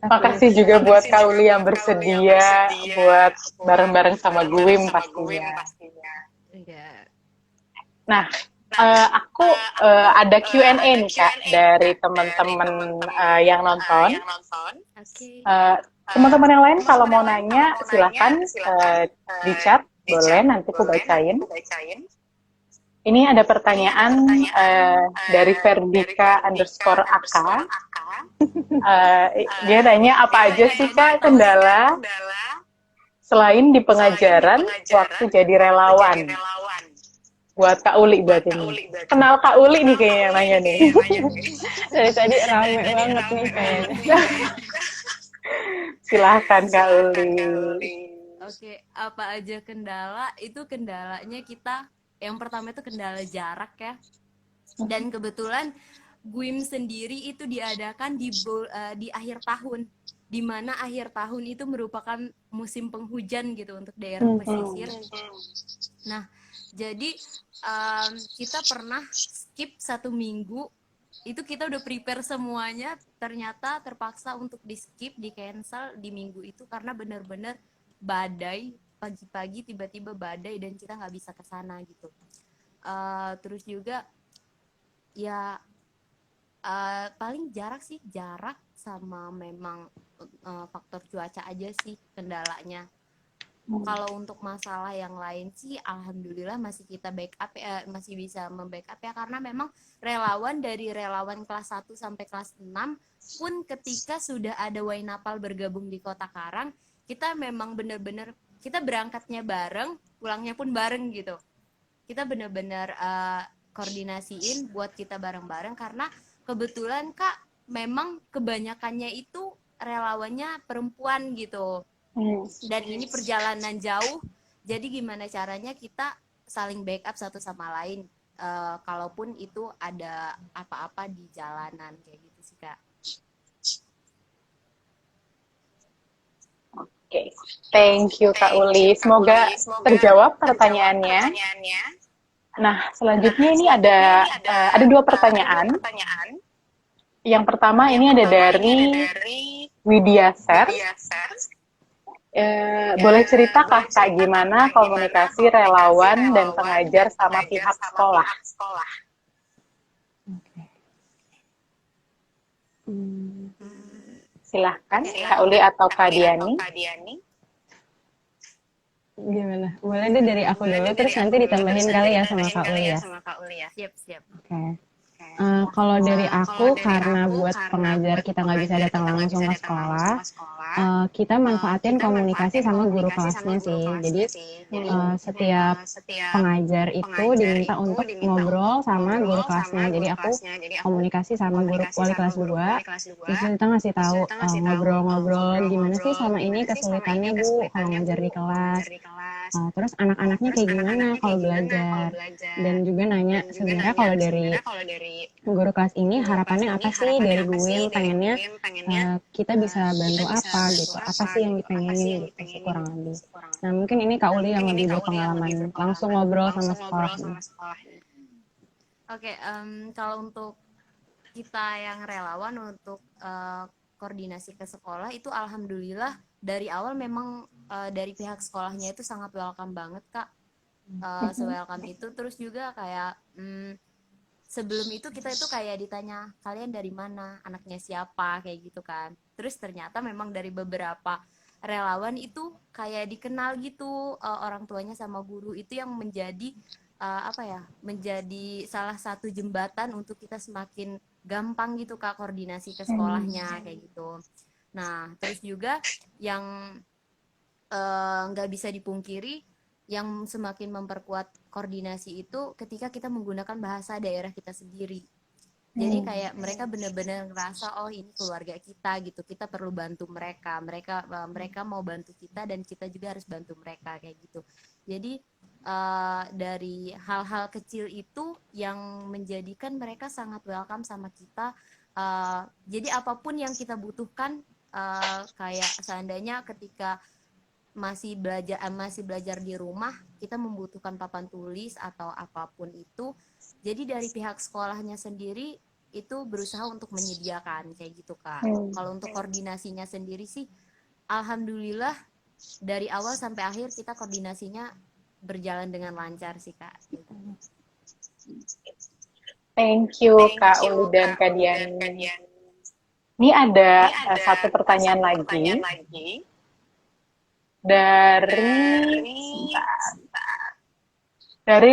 Makasih juga buat Kak Uli yang bersedia buat bareng-bareng sama GUIM pastinya. Nah, aku ada Q&A nih Kak dari teman-teman yang nonton. Teman-teman yang lain kalau mau nanya silahkan di chat, boleh nanti aku bacain. Ini ada pertanyaan dari Verdika_AK. Dia nanya, apa aja sih Kak kendala selain di pengajaran waktu jadi relawan? Buat Kak Uli buat ini. Kenal Kak Uli nih kayaknya yang nanya nih. Dari tadi rame banget nih kayaknya. Silahkan Kak Uli. Oke, apa aja kendala? Itu kendalanya kita, yang pertama itu kendala jarak ya. Dan kebetulan GUIM sendiri itu diadakan di akhir tahun, di mana akhir tahun itu merupakan musim penghujan gitu untuk daerah pesisir. Nah, jadi kita pernah skip 1 minggu. Itu kita udah prepare semuanya, ternyata terpaksa untuk di skip, di cancel di minggu itu karena benar-benar badai. Pagi-pagi tiba-tiba badai dan kita nggak bisa ke sana gitu. Terus juga ya paling jarak sama memang faktor cuaca aja sih kendalanya. Kalau untuk masalah yang lain sih alhamdulillah masih kita backup ya, masih bisa membackup ya, karena memang relawan dari relawan kelas 1 sampai kelas 6 pun ketika sudah ada Wainapal bergabung di Kota Karang, kita memang benar-benar kita berangkatnya bareng, pulangnya pun bareng gitu. Kita benar-benar koordinasiin buat kita bareng-bareng, karena kebetulan Kak memang kebanyakannya itu relawannya perempuan gitu. Dan ini perjalanan jauh, jadi gimana caranya kita saling backup satu sama lain kalaupun itu ada apa-apa di jalanan kayak gitu sih Kak. Oke, thank you Kak Uli. Semoga terjawab pertanyaannya. Nah, selanjutnya ini ada 2 pertanyaan. Yang pertama ini ada dari Widya Ser. Boleh ceritakah Kak gimana komunikasi relawan dan pengajar sama pihak sekolah? Silahkan, Kak Uli atau Kak Diani. Gimana? Boleh deh dari aku dulu, terus nanti ditambahin kali ya sama Kak Uli ya. Siap. Oke. Kalau dari aku, karena buat pengajar kita nggak bisa datang langsung ke sekolah, kita manfaatin komunikasi sama guru kelasnya sih. Jadi setiap pengajar itu diminta untuk ngobrol sama guru kelasnya. Jadi aku komunikasi sama guru wali kelas 2, terus kita ngasih tahu ngobrol-ngobrol gimana sih selama ini kesulitannya Bu kalau ngajar di kelas. Terus anak-anaknya kayak gimana kalau belajar. Dan juga nanya sebenarnya kalau dari guru kelas ini harapannya apa sih dari Buin, pengennya kita bisa bantu apa gitu, apa sih yang dipengenin gitu kurang lebih. Nah mungkin ini Kak Uli yang lebih berpengalaman langsung ngobrol sama sekolah nih. Oke, kalau untuk kita yang relawan untuk koordinasi ke sekolah itu alhamdulillah dari awal memang dari pihak sekolahnya itu sangat welcome banget Kak, se-welcome itu. Terus juga kayak sebelum itu kita itu kayak ditanya kalian dari mana, anaknya siapa, kayak gitu kan. Terus ternyata memang dari beberapa relawan itu kayak dikenal gitu orang tuanya sama guru, itu yang menjadi menjadi salah satu jembatan untuk kita semakin gampang gitu Kak koordinasi ke sekolahnya kayak gitu. Nah terus juga yang nggak bisa dipungkiri, yang semakin memperkuat koordinasi itu ketika kita menggunakan bahasa daerah kita sendiri. Jadi kayak mereka benar-benar ngerasa oh ini keluarga kita gitu, kita perlu bantu mereka mau bantu kita dan kita juga harus bantu mereka kayak gitu. Jadi dari hal-hal kecil itu yang menjadikan mereka sangat welcome sama kita. Jadi apapun yang kita butuhkan, kayak seandainya ketika masih belajar di rumah, kita membutuhkan papan tulis atau apapun itu, jadi dari pihak sekolahnya sendiri itu berusaha untuk menyediakan kayak gitu Kak. Kalau untuk koordinasinya sendiri sih alhamdulillah dari awal sampai akhir kita koordinasinya berjalan dengan lancar sih Kak. Thank you Kak Uli dan Kak Diani. Ini ada satu pertanyaan lagi dari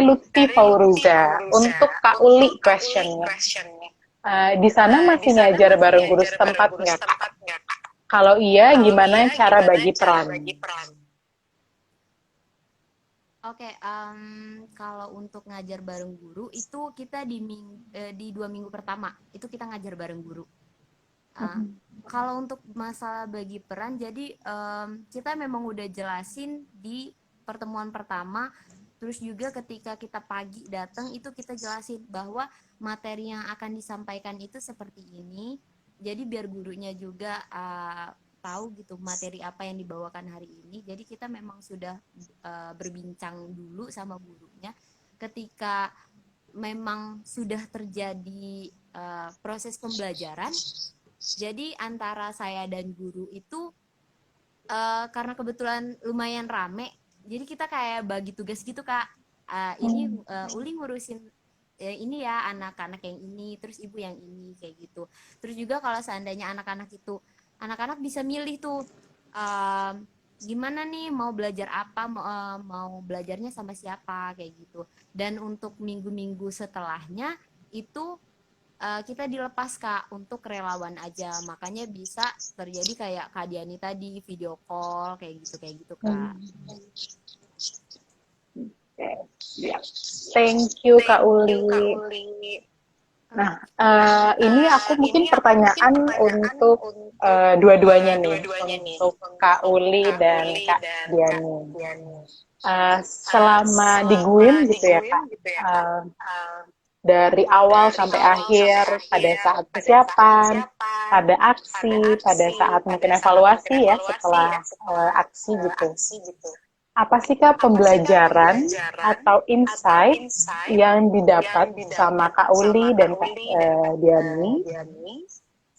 Lutfi Fauruza. Untuk Kak Uli questionnya, di sana masih ngajar bareng guru setempat nggak Kak? Kalau iya, gimana cara bagi peran? Oke, kalau untuk ngajar bareng guru itu kita di 2 minggu pertama itu kita ngajar bareng guru. Kalau untuk masalah bagi peran, jadi kita memang udah jelasin di pertemuan pertama. Terus juga ketika kita pagi datang itu kita jelasin bahwa materi yang akan disampaikan itu seperti ini. Jadi biar gurunya juga tahu gitu materi apa yang dibawakan hari ini. Jadi kita memang sudah berbincang dulu sama gurunya. Ketika memang sudah terjadi proses pembelajaran, jadi antara saya dan guru itu karena kebetulan lumayan rame, jadi kita kayak bagi tugas gitu Kak. Ini Uli ngurusin ini ya anak-anak yang ini, terus ibu yang ini kayak gitu. Terus juga kalau seandainya anak-anak bisa milih tuh gimana nih mau belajar apa, mau belajarnya sama siapa kayak gitu. Dan untuk minggu-minggu setelahnya itu kita dilepas Kak untuk relawan aja, makanya bisa terjadi kayak Kak Diani tadi video call kayak gitu Kak. Thank you Kak Uli. Nah, ini aku mungkin pertanyaan untuk dua-duanya nih, untuk Kak Uli dan Kak Diani. Selama di GUIN gitu ya Kak, dari awal sampai akhir, pada saat persiapan, pada aksi, pada saat mungkin evaluasi ya setelah aksi gitu. Apa sih Kak pembelajaran atau insight yang didapat sama Kak Uli dan Kak Diani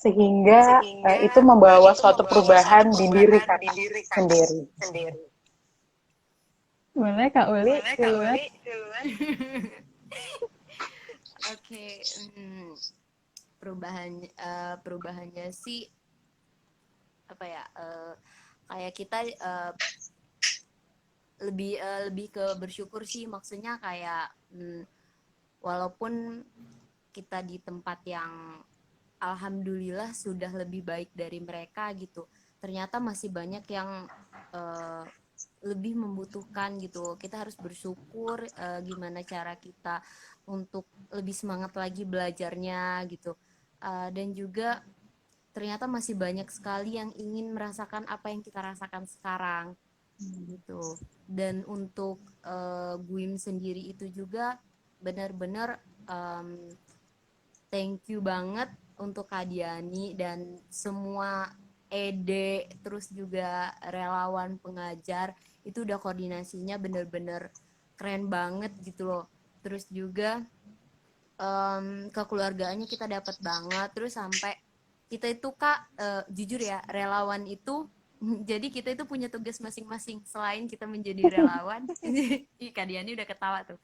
sehingga itu membawa suatu perubahan di diri Kakak sendiri? Boleh Kak Uli duluan. Oke, perubahannya sih apa ya, kayak kita lebih ke bersyukur sih, maksudnya kayak walaupun kita di tempat yang alhamdulillah sudah lebih baik dari mereka gitu, ternyata masih banyak yang lebih membutuhkan gitu. Kita harus bersyukur gimana cara kita untuk lebih semangat lagi belajarnya gitu. Dan juga ternyata masih banyak sekali yang ingin merasakan apa yang kita rasakan sekarang gitu. Dan untuk GUIM sendiri itu juga benar-benar thank you banget untuk Kak Diani dan semua ED, terus juga relawan pengajar, itu udah koordinasinya bener-bener keren banget gitu loh. Terus juga kekeluargaannya kita dapat banget. Terus sampai kita itu Kak, jujur ya, relawan itu jadi kita itu punya tugas masing-masing selain kita menjadi relawan. Kak Diani udah ketawa tuh.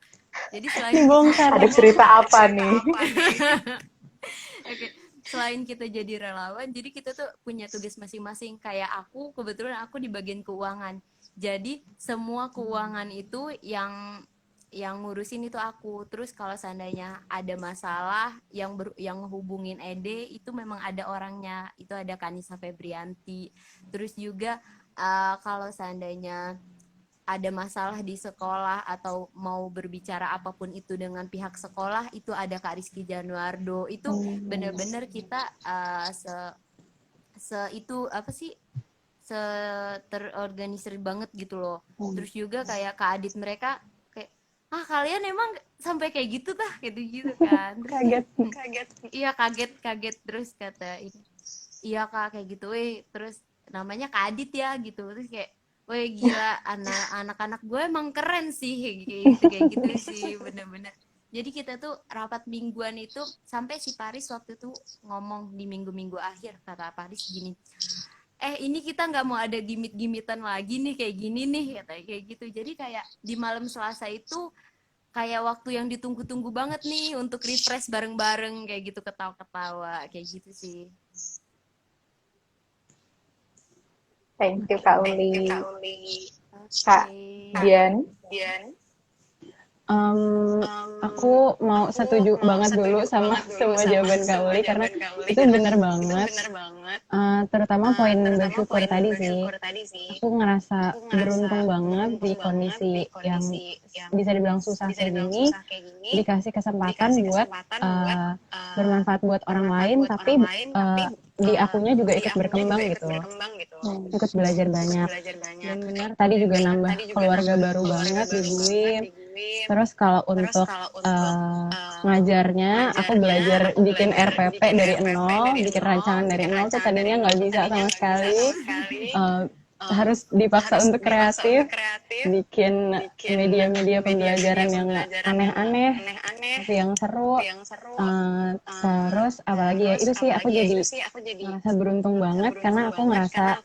Jadi selain ada cerita apa nih? Oke, selain kita jadi relawan, jadi kita tuh punya tugas masing-masing. Kayak aku, kebetulan aku di bagian keuangan. Jadi semua keuangan itu yang ngurusin itu aku. Terus kalau seandainya ada masalah yang hubungin ED, itu memang ada orangnya. Itu ada Kanisa Febrianti. Terus juga kalau seandainya ada masalah di sekolah atau mau berbicara apapun itu dengan pihak sekolah, itu ada Kak Rizky Januardo. Itu benar-benar kita itu apa sih, terorganisir banget gitu loh. Terus juga kayak Kak Adit mereka kayak, kalian emang sampai kayak gitu gitu kan. Kaget. Iya, kaget terus kata ini, iya Kak kayak gitu, terus namanya Kak Adit ya gitu. Terus kayak, weh gila, anak-anak gue emang keren sih kayak gitu sih, bener-bener. Jadi kita tuh rapat mingguan itu sampai si Paris waktu itu ngomong di minggu-minggu akhir, kata Paris gini, ini kita nggak mau ada gimit-gimitan lagi nih kayak gini nih, kata kayak gitu. Jadi kayak di malam Selasa itu kayak waktu yang ditunggu-tunggu banget nih untuk refresh bareng-bareng kayak gitu, ketawa-ketawa kayak gitu sih. Thank you Kak Uli. Kak Okay. Dian. Aku mau setuju banget dulu sama semua jawaban Kak Uli, karena itu bener banget. Terutama poin bersyukur tadi sih. Aku ngerasa beruntung banget di kondisi yang bisa dibilang susah kayak gini, dikasih kesempatan buat bermanfaat buat orang lain, tapi di akunya juga ikut berkembang gitu, ikut belajar banyak. Dan benar tadi juga nambah keluarga baru banget di GUIM. Terus kalau untuk ngajarnya, aku belajar bikin RPP dari nol, bikin rancangan dari nol tuh tadinya nggak bisa sama sekali. Harus dipaksa untuk kreatif, bikin media-media pembelajaran yang aneh-aneh, tapi yang seru. Terus apalagi ya, itu sih aku jadi merasa beruntung banget karena aku ngerasa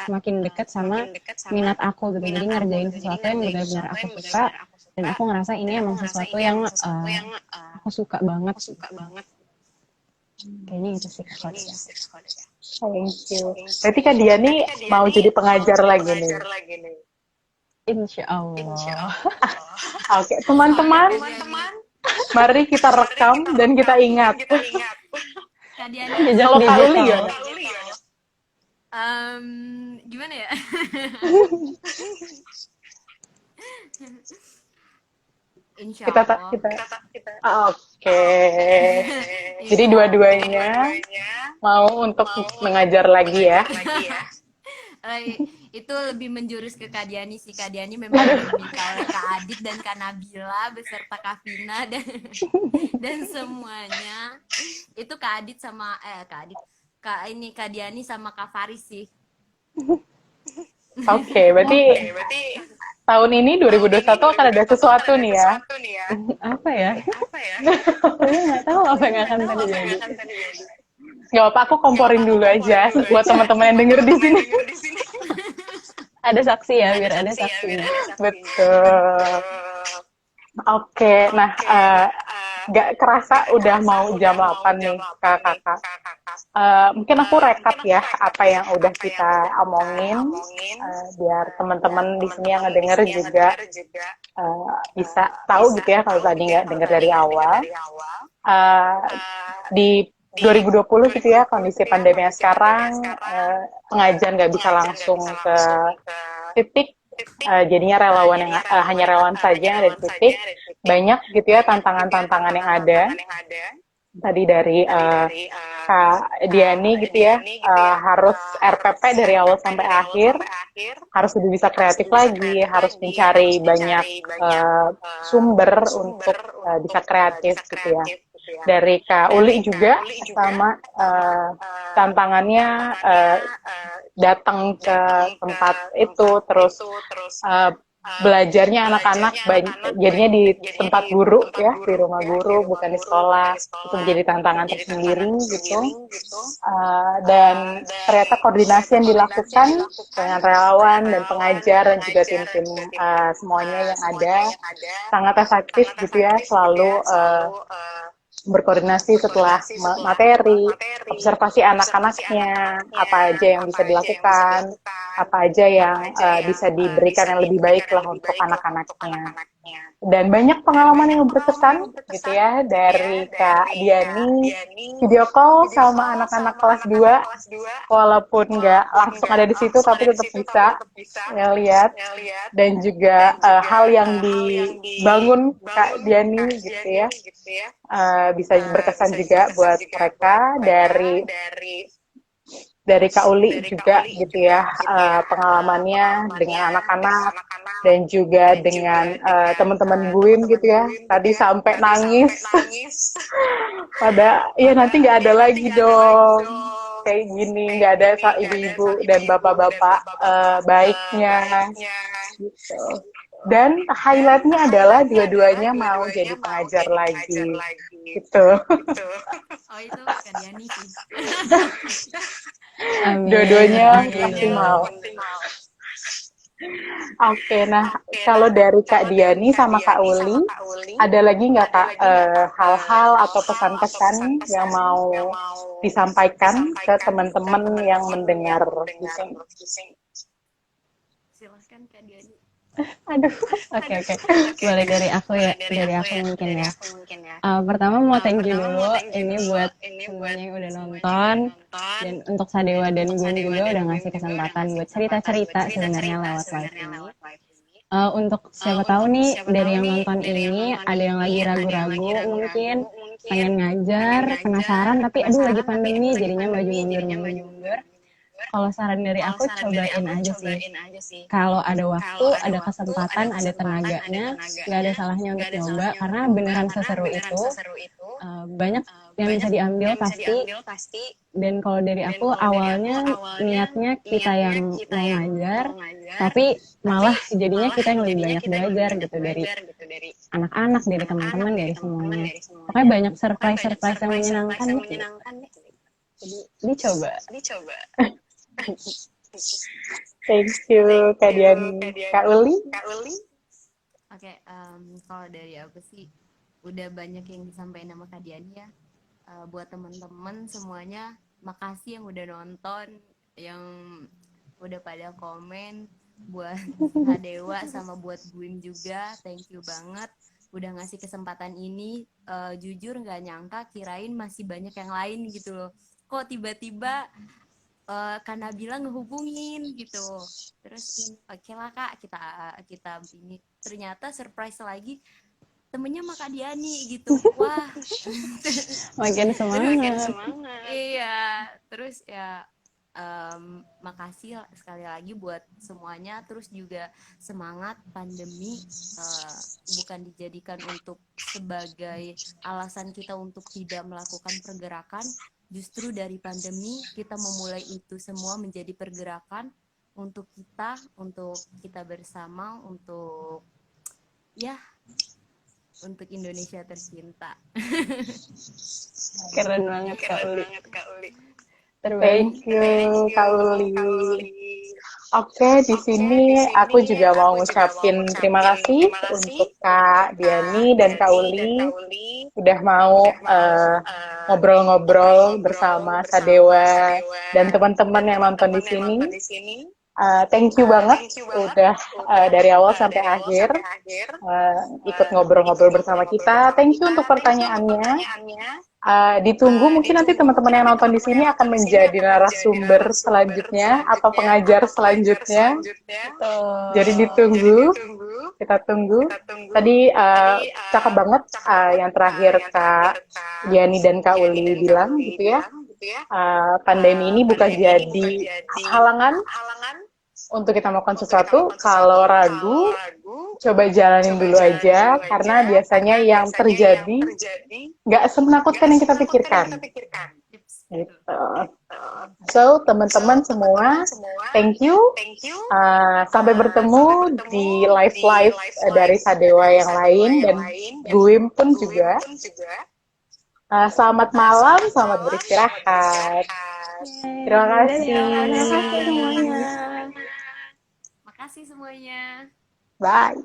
semakin dekat sama minat aku gitu. Jadi ngerjain sesuatu yang benar-benar aku suka, dan aku ngerasa ini emang sesuatu yang aku suka banget. Kayaknya itu sih Kak. Thank you. Berarti Kak Dian nih mau jadi pengajar lagi nih. Insya Allah. Oke, teman-teman, mari kita rekam dan kita ingat. Kak Diani, Kalau Kak Uli ya? Gimana ya? Insya Allah. Oke. Jadi dua-duanya mau untuk mengajar lagi ya. Itu lebih menjurus ke Kak Diani sih. Kak Diani memang diminta oleh Kak Adit dan Kak Nabila beserta Kak Vina dan semuanya. Itu Kak Adit sama Kak Diani sama Kak Faris sih. Oke, berarti tahun ini 2021 akan ada sesuatu nih ya. Apa ya? Aku nggak tahu apa yang akan terjadi. Gak apa-apa, aku komporin dulu aja buat teman-teman yang denger di sini. Ada saksi ya, biar ada saksinya. Betul. Oke, nah nggak kerasa udah mau jam 8 nih kakak. Mungkin aku rekap ya apa yang udah kita omongin, biar teman-teman di sini yang ngedenger juga bisa tahu gitu ya kalau tadi nggak denger dari awal. Uh, di 2020 gitu ya, kondisi pandemi sekarang, pengajian nggak bisa langsung ke titik, jadinya relawan yang hanya relawan saja yang ada di titik. Banyak gitu ya tantangan-tantangan yang ada. Tadi dari Kak Diani gitu ya, harus RPP dari awal sampai akhir, harus lebih bisa kreatif lagi, harus mencari banyak sumber untuk bisa kreatif gitu ya. Dari Kak Uli juga sama tantangannya datang ke tempat itu, terus belajarnya anak-anak jadinya di tempat guru ya, di rumah guru bukan di sekolah, itu menjadi tantangan tersendiri gitu. Dan ternyata koordinasi yang dilakukan dengan relawan dan pengajar dan juga tim-tim semuanya yang ada sangat efektif gitu ya, selalu berkoordinasi setelah materi, observasi anak-anaknya, apa aja yang bisa dilakukan, apa aja yang bisa diberikan yang lebih baik lah untuk anak-anaknya. Dan banyak pengalaman yang berkesan gitu ya, dari Kak Diani video call sama anak-anak kelas 2, walaupun nggak langsung ada di situ tapi tetap bisa ngeliat, dan juga hal yang dibangun Kak Diani gitu ya, bisa berkesan juga buat mereka. Dari Kak Uli juga gitu ya, pengalamannya dengan anak-anak dan juga dengan teman-teman BUIM gitu ya, tadi sampai nangis. Pada ya nanti nggak ada lagi dong kayak gini, nggak ada ibu-ibu dan bapak-bapak baiknya gitu. Dan highlightnya adalah dua-duanya mau jadi pengajar lagi gitu. Oh itu Kak Diani sih. Dua-duanya maksimal. Oke, nah kalau dari Kak Diani sama Kak Uli, ada lagi nggak Kak hal-hal atau pesan-pesan yang mau disampaikan ke teman-teman yang mendengar di sini? Silahkan Kak Diani. Aduh, oke. Boleh dari aku ya, dari aku mungkin ya. Pertama mau thank you dulu, ini buat semuanya yang udah nonton, dan untuk Sadewa dan Gun juga udah ngasih kesempatan buat cerita-cerita sebenarnya lewat live ini. Untuk siapa tahu nih dari yang nonton ini ada yang lagi ragu-ragu mungkin pengen ngajar, penasaran tapi aduh lagi pandemi jadinya maju mundur. Kalau saran dari aku cobain aja sih. Kalau ada waktu, ada kesempatan, ada tenaganya, nggak ada salahnya untuk nyoba karena beneran seseru itu. Banyak yang bisa diambil pasti. Dan kalau dari aku awalnya niatnya kita yang mau ngajar, tapi malah jadinya kita yang lebih banyak belajar gitu dari anak-anak, dari teman-teman, dari semuanya. Pokoknya banyak surprise-surprise yang menyenangkan gitu. Jadi dicoba. Thank you Kak Diani. Kak Uli? Oke, kalau dari aku sih udah banyak yang disampaikan sama Kak Diani ya. Buat teman-teman semuanya, makasih yang udah nonton, yang udah pada komen, buat Kak Dewa sama buat Buim juga, thank you banget udah ngasih kesempatan ini. Jujur nggak nyangka, kirain masih banyak yang lain gitu loh. Kok tiba-tiba Kak Nabila ngehubungin gitu. Terus oke lah Kak, kita ini ternyata surprise lagi temennya sama Kak Diani gitu. Wah. Makin semangat. Iya, terus ya makasih sekali lagi buat semuanya. Terus juga semangat, pandemi bukan dijadikan untuk sebagai alasan kita untuk tidak melakukan pergerakan. Justru dari pandemi kita memulai itu semua menjadi pergerakan untuk kita bersama, untuk Indonesia tercinta. Keren banget Kak Uli. Thank you Kak Uli. Oke, di sini aku juga mau ngucapin terima kasih untuk Kak Diani dan Kak Uli udah mau ngobrol-ngobrol bersama Sadewa dan teman-teman yang nonton di sini. Thank you banget udah dari awal sampai akhir ikut ngobrol-ngobrol bersama kita. Thank you untuk pertanyaannya. Ditunggu mungkin nanti teman-teman yang nonton di sini akan menjadi narasumber selanjutnya atau pengajar selanjutnya. Jadi ditunggu, kita tunggu. Tadi cakep banget yang terakhir Kak Diani dan Kak Uli bilang gitu ya. Pandemi ini bukan jadi halangan untuk kita melakukan sesuatu. Kalau ragu, coba jalanin dulu aja, karena biasanya yang terjadi nggak semenakutkan yang kita pikirkan. Gitu. So, teman-teman semua, thank you. Sampai bertemu di live-live dari Sadewa yang lain, dan Guim pun juga. Selamat malam, selamat beristirahat. Terima kasih. Terima kasih semuanya. Makasih semuanya. Bye.